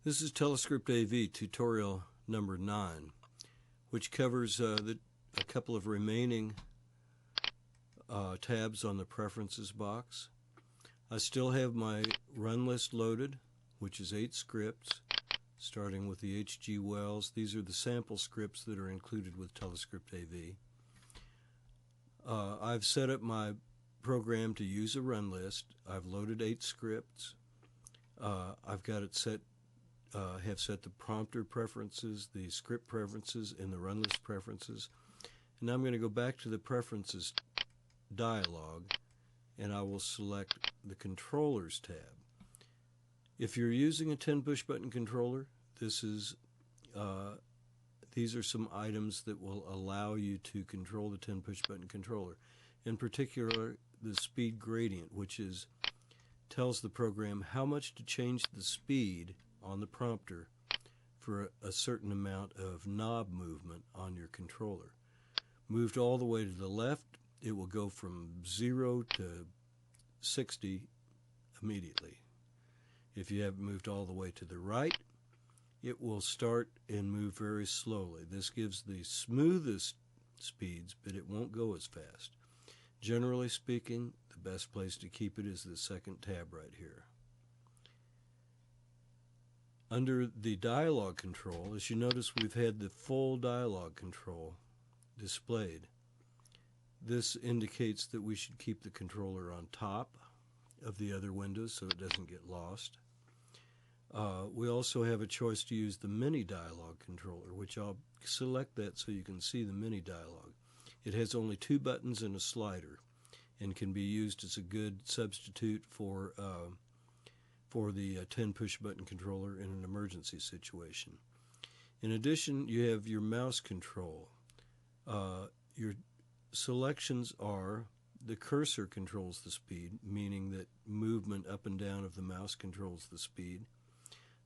This is TeleScript AV tutorial number 9, which covers a couple of remaining tabs on the preferences box. I still have my run list loaded, which is 8 scripts, starting with the HG Wells. These are the sample scripts that are included with TeleScript AV. I've set up my program to use a run list. I've loaded 8 scripts. I've got it set. Have set the prompter preferences, the script preferences, and the run list preferences. And now I'm going to go back to the preferences dialog, and I will select the controllers tab. If you're using a 10 push button controller, these are some items that will allow you to control the 10 push button controller. In particular, the speed gradient, which tells the program how much to change the speed on the prompter for a certain amount of knob movement on your controller. Moved all the way to the left, it will go from 0 to 60 immediately. If you have moved all the way to the right, it will start and move very slowly. This gives the smoothest speeds, but it won't go as fast. Generally speaking, the best place to keep it is the second tab right here. Under the dialog control, as you notice, we've had the full dialog control displayed. This indicates that we should keep the controller on top of the other windows so it doesn't get lost. We also have a choice to use the MiniDialog controller, which I'll select that so you can see the MiniDialog. It has only 2 buttons and a slider and can be used as a good substitute for the 10 push button controller in an emergency situation. In addition, you have your mouse control. Your selections are the cursor controls the speed, meaning that movement up and down of the mouse controls the speed.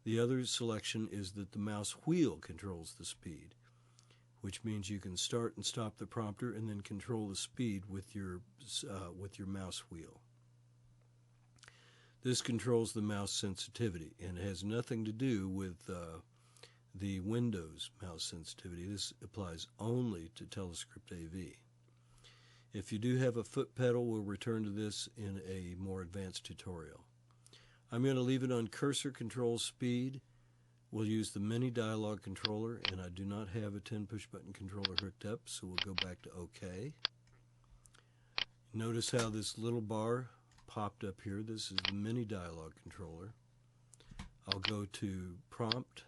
The other selection is that the mouse wheel controls the speed, which means you can start and stop the prompter and then control the speed with your mouse wheel. This controls the mouse sensitivity and has nothing to do with the Windows mouse sensitivity. This applies only to TeleScript AV. If you do have a foot pedal, we'll return to this in a more advanced tutorial. I'm going to leave it on cursor control speed. We'll use the MiniDialog controller, and I do not have a 10 push button controller hooked up, so we'll go back to OK. Notice how this little bar popped up here. This is the MiniDialog controller. I'll go to prompt.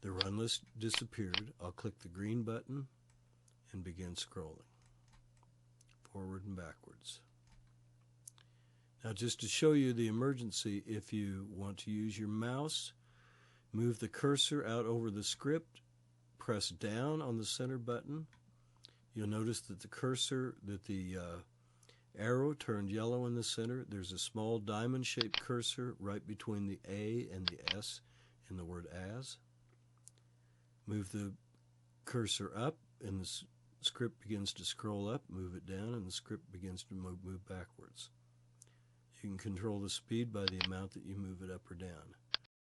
The run list disappeared. I'll click the green button and begin scrolling forward and backwards. Now, just to show you the emergency, if you want to use your mouse, move the cursor out over the script, press down on the center button. You'll notice that the arrow turned yellow in the center. There's a small diamond-shaped cursor right between the A and the S in the word as. Move the cursor up and the script begins to scroll up. Move it down and the script begins to move backwards. You can control the speed by the amount that you move it up or down.